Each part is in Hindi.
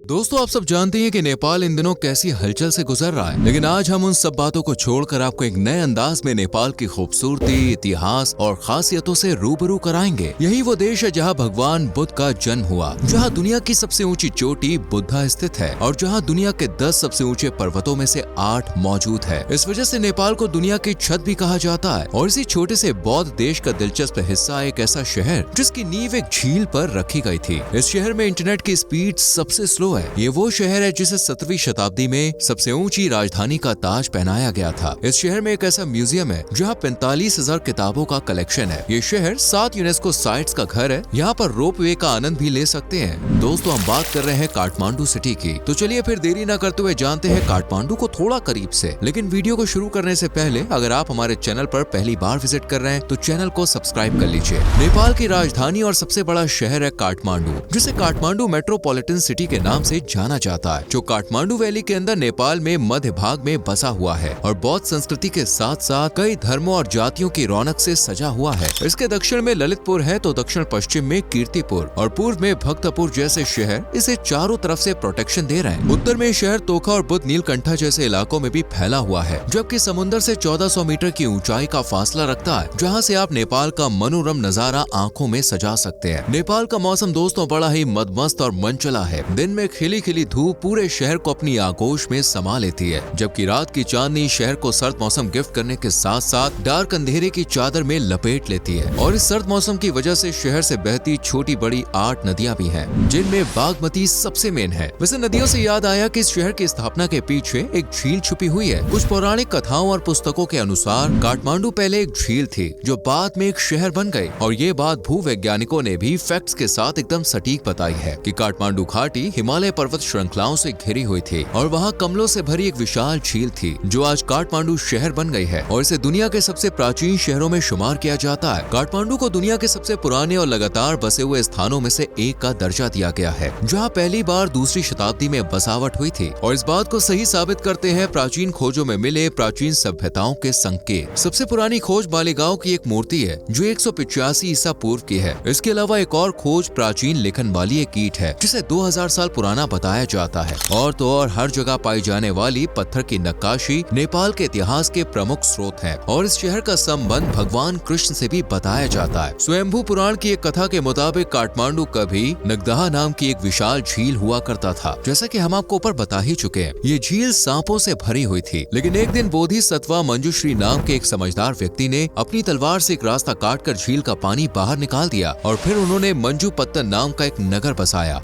दोस्तों, आप सब जानते हैं कि नेपाल इन दिनों कैसी हलचल से गुजर रहा है, लेकिन आज हम उन सब बातों को छोड़कर आपको एक नए अंदाज में नेपाल की खूबसूरती, इतिहास और खासियतों से रूबरू कराएंगे। यही वो देश है जहां भगवान बुद्ध का जन्म हुआ, जहां दुनिया की सबसे ऊंची चोटी बुद्धा स्थित है और जहां दुनिया के 10 सबसे ऊंचे पर्वतों में से 8 मौजूद है। इस वजह से नेपाल को दुनिया की छत भी कहा जाता है। और इसी छोटे से बौद्ध देश का दिलचस्प हिस्सा एक ऐसा शहर जिसकी नींव एक झील पर रखी गई थी। इस शहर में इंटरनेट की स्पीड सबसे स्लो है। ये वो शहर है जिसे 17वीं शताब्दी में सबसे ऊंची राजधानी का ताज पहनाया गया था। इस शहर में एक ऐसा म्यूजियम है जहाँ 45,000 किताबों का कलेक्शन है। ये शहर 7 यूनेस्को साइट्स का घर है। यहाँ पर रोप वे का आनंद भी ले सकते हैं। दोस्तों, हम बात कर रहे हैं काठमांडू सिटी की। तो चलिए फिर देरी न करते हुए जानते हैं काठमांडू को थोड़ा करीब से। लेकिन वीडियो को शुरू करने से पहले अगर आप हमारे चैनल पर पहली बार विजिट कर रहे हैं तो चैनल को सब्सक्राइब कर लीजिए। नेपाल की राजधानी और सबसे बड़ा शहर है काठमांडू, जिसे काठमांडू मेट्रोपॉलिटन सिटी के नाम से जाना जाता है, जो काठमांडू वैली के अंदर नेपाल में मध्य भाग में बसा हुआ है और बौद्ध संस्कृति के साथ साथ कई धर्मों और जातियों की रौनक से सजा हुआ है। इसके दक्षिण में ललितपुर है तो दक्षिण पश्चिम में कीर्तिपुर और पूर्व में भक्तपुर जैसे शहर इसे चारों तरफ से प्रोटेक्शन दे रहे हैं। उत्तर में शहर तोखा और बुद्ध नीलकंठा जैसे इलाकों में भी फैला हुआ है, जबकि समुद्र से 1400 मीटर की ऊंचाई का फासला रखता है, जहाँ से आप नेपाल का मनोरम नजारा आंखों में सजा सकते हैं। नेपाल का मौसम दोस्तों बड़ा ही मदमस्त और मनचला है। दिन में खिली खिली धूप पूरे शहर को अपनी आगोश में समा लेती है, जबकि रात की चांदनी शहर को सर्द मौसम गिफ्ट करने के साथ साथ डार्क अंधेरे की चादर में लपेट लेती है। और इस सर्द मौसम की वजह से शहर से बहती छोटी बड़ी 8 नदियां भी हैं, जिनमें बागमती सबसे मेन है। वैसे नदियों से याद आया कि इस शहर की स्थापना के पीछे एक झील छुपी हुई है। कुछ पौराणिक कथाओं और पुस्तकों के अनुसार काठमांडू पहले एक झील थी, जो बाद में एक शहर बन गई। और ये बात भूवैज्ञानिकों ने भी फैक्ट्स के साथ एकदम सटीक बताई है कि काठमांडू घाटी हिमालय पर्वत श्रृंखलाओं से घिरी हुई थी और वहाँ कमलों से भरी एक विशाल झील थी, जो आज काठमांडू शहर बन गई है और इसे दुनिया के सबसे प्राचीन शहरों में शुमार किया जाता है। काठमांडू को दुनिया के सबसे पुराने और लगातार बसे हुए स्थानों में से एक का दर्जा दिया गया है, जहाँ पहली बार दूसरी शताब्दी में बसावट हुई थी। और इस बात को सही साबित करते हैं प्राचीन खोजों में मिले प्राचीन सभ्यताओं के संकेत। सबसे पुरानी खोज बालिगांव की एक मूर्ति है, जो 185 ईसा पूर्व की है। इसके अलावा एक और खोज प्राचीन लेखन वाली एक ईंट है, जिसे 2000 साल पुराना बताया जाता है। और तो और हर जगह पाई जाने वाली पत्थर की नक्काशी नेपाल के इतिहास के प्रमुख स्रोत है। और इस शहर का संबंध भगवान कृष्ण से भी बताया जाता है। स्वयंभू पुराण की एक कथा के मुताबिक काठमांडू कभी नगदहा नाम की एक विशाल झील हुआ करता था, जैसा कि हम आपको ऊपर बता ही चुके हैं। ये झील सांपों से भरी हुई थी, लेकिन एक दिन बोधिसत्वा मंजुश्री नाम के एक समझदार व्यक्ति ने अपनी तलवार से एक रास्ता काटकर झील का पानी बाहर निकाल दिया और फिर उन्होंने मंजूपत्तन नाम का एक नगर बसाया।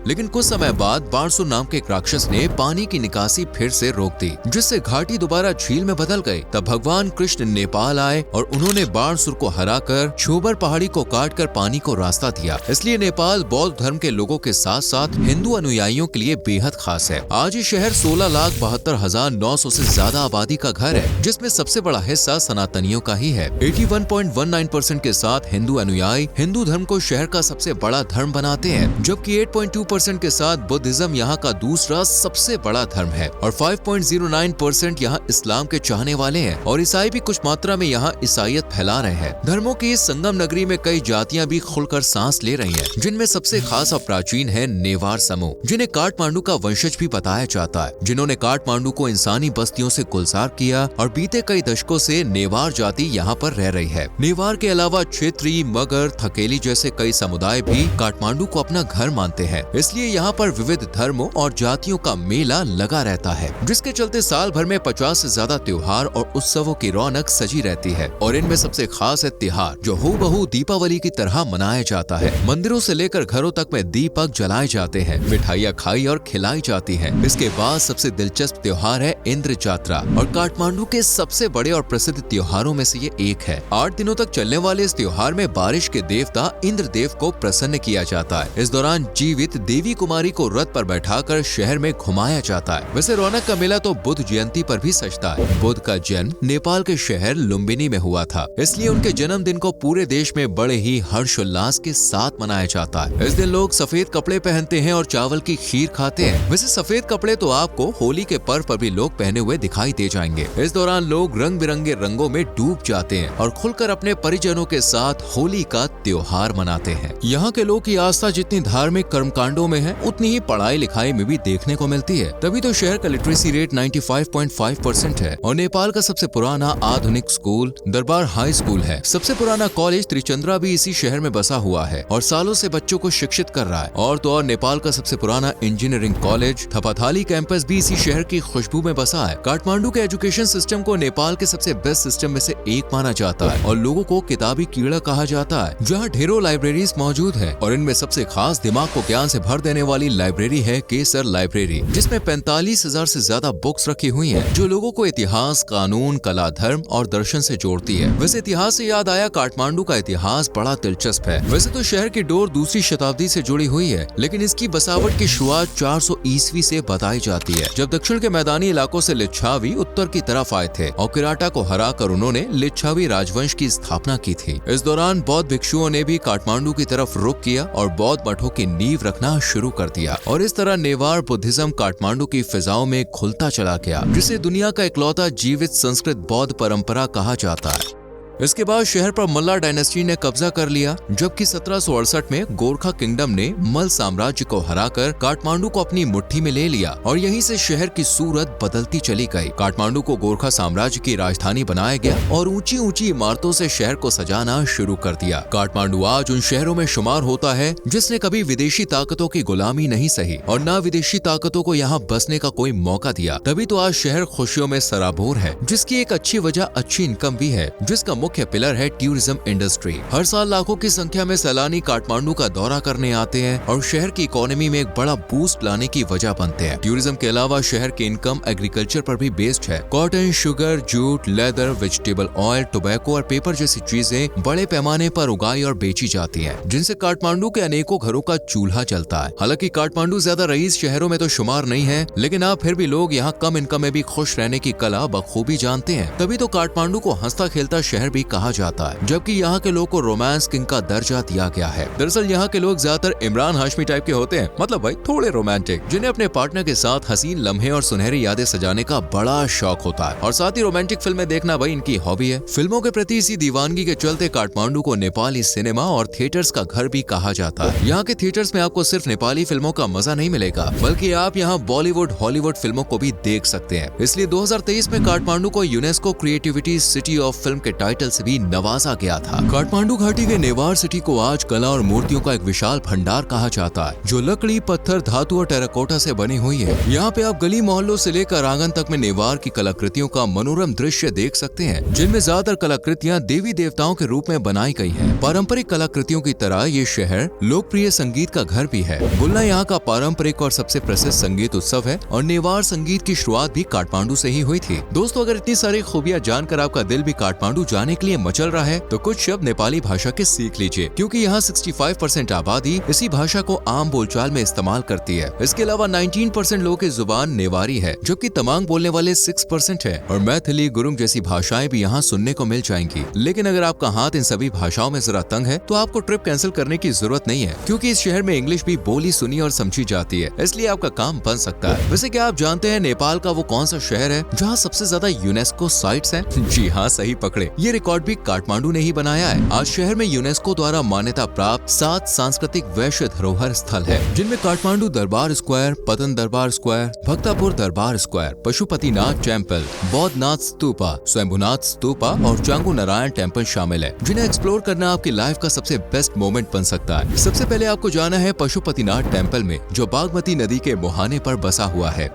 लेकिन कुछ समय बाद बारसुर नाम के एक राक्षस ने पानी की निकासी फिर से रोक दी, जिससे घाटी दोबारा झील में बदल गई। तब भगवान कृष्ण नेपाल आए और उन्होंने बारसुर को हराकर छोबर पहाड़ी को काटकर पानी को रास्ता दिया। इसलिए नेपाल बौद्ध धर्म के लोगों के साथ साथ हिंदू अनुयायियों के लिए बेहद खास है। आज ये शहर 16,72,900 से ज्यादा आबादी का घर है, जिसमें सबसे बड़ा हिस्सा सनातनियों का ही है। 81.19% के साथ हिंदू अनुयायी हिंदू धर्म को शहर का सबसे बड़ा धर्म बनाते हैं, जबकि 8.2% के साथ बुद्धिज्म यहाँ का दूसरा सबसे बड़ा धर्म है और 5.09% यहाँ इस्लाम के चाहने वाले हैं और ईसाई भी कुछ मात्रा में यहाँ ईसाईयत फैला रहे हैं। धर्मों की इस संगम नगरी में कई जातियां भी खुलकर सांस ले रही हैं, जिनमें सबसे खास और प्राचीन है नेवार समूह, जिन्हें काठमांडू का वंशज भी बताया जाता है, जिन्होंने काठमांडू को इंसानी बस्तियों से गुलजार किया और बीते कई दशकों से नेवार जाति यहाँ पर रह रही है। नेवार के अलावा क्षेत्री, मगर, थकेली जैसे कई समुदाय भी काठमांडू को अपना घर मानते हैं। इसलिए यहाँ पर विविध धर्मों और जातियों का मेला लगा रहता है, जिसके चलते साल भर में 50 से ज्यादा त्योहार और उत्सवों की रौनक सजी रहती है। और इनमें सबसे खास है त्योहार, जो हूबहू दीपावली की तरह मनाया जाता है। मंदिरों से लेकर घरों तक में दीपक जलाए जाते हैं, मिठाइयाँ खाई और खिलाई जाती है। इसके बाद सबसे दिलचस्प त्योहार है इंद्र जात्रा और काठमांडू के सबसे बड़े और प्रसिद्ध त्योहारों में से ये एक है। 8 दिनों तक चलने वाले इस त्योहार में बारिश के देवता इंद्रदेव को प्रसन्न किया जाता है। इस दौरान जीवित देवी कुमारी को रथ पर बैठाकर शहर में घुमाया जाता है। वैसे रौनक का मेला तो बुद्ध जयंती पर भी सजता है। बुद्ध का जन्म नेपाल के शहर लुम्बिनी में हुआ था, इसलिए उनके जन्मदिन को पूरे देश में बड़े ही हर्षोल्लास के साथ मनाया जाता है। इस दिन लोग सफेद कपड़े पहनते हैं और चावल की खीर खाते हैं। वैसे सफेद कपड़े तो आपको होली के पर्व पर भी लोग पहने हुए दिखाई दे जाएंगे। इस दौरान लोग रंग बिरंगे रंगों में डूब जाते हैं और खुलकर अपने परिजनों के साथ होली का त्योहार मनाते हैं। यहाँ के लोग की आस्था जितनी धार्मिक कर्मकांडों वार्डों में है उतनी ही पढ़ाई लिखाई में भी देखने को मिलती है। तभी तो शहर का लिटरेसी रेट 95.5% है। और नेपाल का सबसे पुराना आधुनिक स्कूल दरबार हाई स्कूल है। सबसे पुराना कॉलेज त्रिचंद्रा भी इसी शहर में बसा हुआ है और सालों से बच्चों को शिक्षित कर रहा है। और तो और नेपाल का सबसे पुराना इंजीनियरिंग कॉलेज थपाथाली कैंपस भी इसी शहर की खुशबू में बसा है। काठमांडू के एजुकेशन सिस्टम को नेपाल के सबसे बेस्ट सिस्टम में से एक माना जाता है और लोगों को किताबी कीड़ा कहा जाता है, जहाँ ढेरों लाइब्रेरीज मौजूद है। और इनमें सबसे खास दिमाग को ज्ञान से भर देने वाली लाइब्रेरी है केसर लाइब्रेरी, जिसमें 45,000 से ज्यादा बुक्स रखी हुई हैं, जो लोगों को इतिहास, कानून, कला, धर्म और दर्शन से जोड़ती है। वैसे इतिहास से याद आया, काठमांडू का इतिहास बड़ा दिलचस्प है। वैसे तो शहर की डोर दूसरी शताब्दी से जुड़ी हुई है, लेकिन इसकी बसावट की शुरुआत 400 ईस्वी से बताई जाती है, जब दक्षिण के मैदानी इलाकों से लिच्छावी उत्तर की तरफ आए थे और किराटा को हराकर उन्होंने लिच्छावी राजवंश की स्थापना की थी। इस दौरान बौद्ध भिक्षुओं ने भी काठमांडू की तरफ रुख किया और बौद्ध मठों की नींव रखना शुरू कर दिया और इस तरह नेवार बुद्धिज्म काठमांडू की फिजाओं में घुलता चला गया, जिसे दुनिया का इकलौता जीवित संस्कृत बौद्ध परंपरा कहा जाता है। इसके बाद शहर पर मल्ला डायनेस्टी ने कब्जा कर लिया, जबकि 1768 में गोरखा किंगडम ने मल साम्राज्य को हराकर काठमांडू को अपनी मुट्ठी में ले लिया और यहीं से शहर की सूरत बदलती चली गई। काठमांडू को गोरखा साम्राज्य की राजधानी बनाया गया और ऊंची ऊंची इमारतों से शहर को सजाना शुरू कर दिया। काठमांडू आज उन शहरों में शुमार होता है जिसने कभी विदेशी ताकतों की गुलामी नहीं सही और न विदेशी ताकतों को यहाँ बसने का कोई मौका दिया। तभी तो आज शहर खुशियों में सराबोर है, जिसकी एक अच्छी वजह अच्छी इनकम भी है, जिसका मुख्य पिलर है टूरिज्म इंडस्ट्री। हर साल लाखों की संख्या में सैलानी काठमांडू का दौरा करने आते हैं और शहर की इकोनॉमी में एक बड़ा बूस्ट लाने की वजह बनते हैं। टूरिज्म के अलावा शहर की इनकम एग्रीकल्चर पर भी बेस्ड है। Cotton, sugar, jute, leather, vegetable oil, tobacco और पेपर जैसी चीजें बड़े पैमाने पर उगाई और बेची जाती हैं, जिनसे काठमांडू के अनेकों घरों का चूल्हा चलता है। हालांकि काठमांडू ज्यादा रईस शहरों में तो शुमार नहीं है, लेकिन अब फिर भी लोग यहाँ कम इनकम में भी खुश रहने की कला बखूबी जानते हैं। तभी तो काठमांडू को हंसता खेलता शहर भी कहा जाता है, जबकि यहाँ के लोगों को रोमांस किंग का दर्जा दिया गया है। दरअसल यहाँ के लोग ज्यादातर इमरान हाशमी टाइप के होते हैं, मतलब भाई थोड़े रोमांटिक, जिन्हें अपने पार्टनर के साथ हसीन लम्हे और सुनहरी यादें सजाने का बड़ा शौक होता है और साथ ही रोमांटिक फिल्में देखना भाई इनकी हॉबी है। फिल्मों के प्रति इसी दीवानगी के चलते काठमांडू को नेपाली सिनेमा और थिएटर्स का घर भी कहा जाता है। यहाँ के थिएटर्स में आपको सिर्फ नेपाली फिल्मों का मजा नहीं मिलेगा, बल्कि आप यहाँ बॉलीवुड, हॉलीवुड फिल्मों को भी देख सकते हैं। इसलिए 2023 में काठमांडू को UNESCO creativity city of film के टाइटल से भी नवाजा गया था। काठमांडू घाटी के नेवार सिटी को आज कला और मूर्तियों का एक विशाल भंडार कहा जाता है, जो लकड़ी, पत्थर, धातु और टेराकोटा से बनी हुई है। यहाँ पे आप गली मोहल्लों से लेकर आंगन तक में नेवार की कलाकृतियों का मनोरम दृश्य देख सकते हैं, जिनमें ज्यादातर कलाकृतियाँ देवी देवताओं के रूप में बनाई गई हैं। पारंपरिक कलाकृतियों की तरह ये शहर लोकप्रिय संगीत का घर भी है। बुलना यहाँ का पारंपरिक और सबसे प्रसिद्ध संगीत उत्सव है और नेवार संगीत की शुरुआत भी काठमांडू से ही हुई थी। दोस्तों, अगर इतनी सारी खूबियाँ जानकर आपका दिल भी काठमांडू जाने के लिए मचल रहा है तो कुछ शब्द नेपाली भाषा के सीख लीजिए, क्योंकि यहाँ 65% आबादी इसी भाषा को आम बोलचाल में इस्तेमाल करती है। इसके अलावा 19% लोगों की जुबान नेवारी है, जबकि तमांग बोलने वाले 6% है और मैथिली, गुरुंग जैसी भाषाएं भी यहाँ सुनने को मिल जाएंगी। लेकिन अगर आपका हाथ इन सभी भाषाओं में जरा तंग है तो आपको ट्रिप कैंसिल करने की जरूरत नहीं है, क्योंकि इस शहर में इंग्लिश भी बोली, सुनी और समझी जाती है, इसलिए आपका काम बन सकता है। वैसे क्या आप जानते हैं नेपाल का वो कौन सा शहर है जहाँ सबसे ज्यादा यूनेस्को साइट्स हैं? जी हाँ, सही पकड़े, ये रिकॉर्ड भी काठमांडू ने ही बनाया है। आज शहर में यूनेस्को द्वारा मान्यता प्राप्त 7 सांस्कृतिक वैश्य धरोहर स्थल है, जिनमें काठमांडू दरबार स्क्वायर, पतन दरबार स्क्वायर, भक्तापुर दरबार स्क्वायर, पशुपतिनाथ टेम्पल, बौद्धनाथ स्तूपा, स्वयंभुनाथ स्तूपा और चांगू नारायण टेम्पल शामिल है, जिन्हें एक्सप्लोर करना आपकी लाइफ का सबसे बेस्ट मोमेंट बन सकता है। सबसे पहले आपको जाना है पशुपतिनाथ टेम्पल में, जो बागमती नदी के मुहाने पर बसा हुआ है।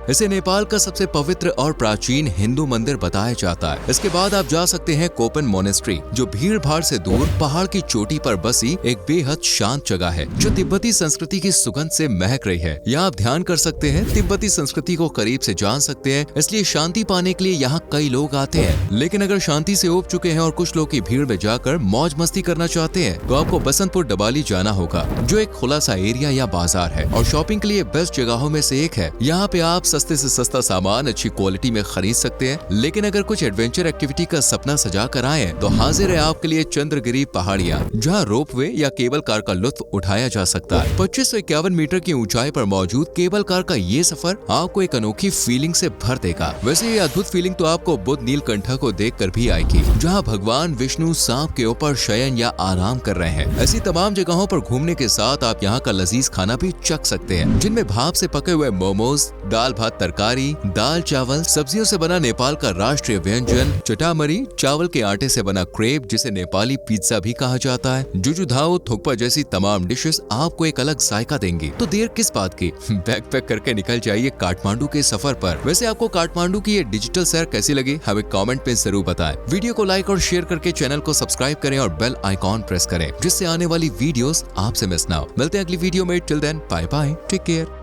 इसे नेपाल का सबसे पवित्र और प्राचीन हिंदू मंदिर बताया जाता है। इसके बाद आप जा सकते हैं कोपन मोनेस्ट्री, जो भीड़ भाड़ से दूर पहाड़ की चोटी पर बसी एक बेहद शांत जगह है, जो तिब्बती संस्कृति की सुगंध से महक रही है। यहाँ आप ध्यान कर सकते हैं, तिब्बती संस्कृति को करीब से जान सकते हैं, इसलिए शांति पाने के लिए यहाँ कई लोग आते हैं। लेकिन अगर शांति से ऊब चुके हैं और कुछ लोग की भीड़ में जाकर मौज मस्ती करना चाहते हैं तो आपको बसंतपुर डबाली जाना होगा, जो एक खुला सा एरिया या बाजार है और शॉपिंग के लिए बेस्ट जगहों में से एक है। यहाँ पे आप सस्ते से सस्ता सामान अच्छी क्वालिटी में खरीद सकते हैं। लेकिन अगर कुछ एडवेंचर एक्टिविटी का सपना सजा कर आए तो हाजिर है आपके लिए चंद्रगिरी पहाड़ियाँ, जहाँ रोपवे या केबल कार का लुत्फ उठाया जा सकता है। 2551 मीटर की ऊंचाई पर मौजूद केबल कार का ये सफर आपको एक अनोखी फीलिंग से भर देगा। वैसे ये अद्भुत फीलिंग तो आपको बुद्ध नीलकंठ को देखकर भी आएगी, जहाँ भगवान विष्णु सांप के ऊपर शयन या आराम कर रहे हैं। ऐसी तमाम जगहों पर घूमने के साथ आप यहाँ का लजीज खाना भी चख सकते हैं, जिनमें भाप से पके हुए मोमोज, दाल भात तरकारी, दाल चावल, सब्जियों से बना नेपाल का राष्ट्रीय व्यंजन चटामरी, चावल के आटे से बना क्रेप जिसे नेपाली पिज्जा भी कहा जाता है, जुजुधाओ, थुक्पा जैसी तमाम डिशेस आपको एक अलग जायका देंगी। तो देर किस बात की, बैग पैक करके निकल जाइए काठमांडू के सफर पर। वैसे आपको काठमांडू की ये डिजिटल सैर कैसी लगी हमें कमेंट में जरूर बताएं। वीडियो को लाइक और शेयर करके चैनल को सब्सक्राइब करें और बेल आइकॉन प्रेस करें, जिससे आने वाली वीडियोस आपसे मिस ना हो। मिलते हैं अगली वीडियो में। Till then bye bye, take care.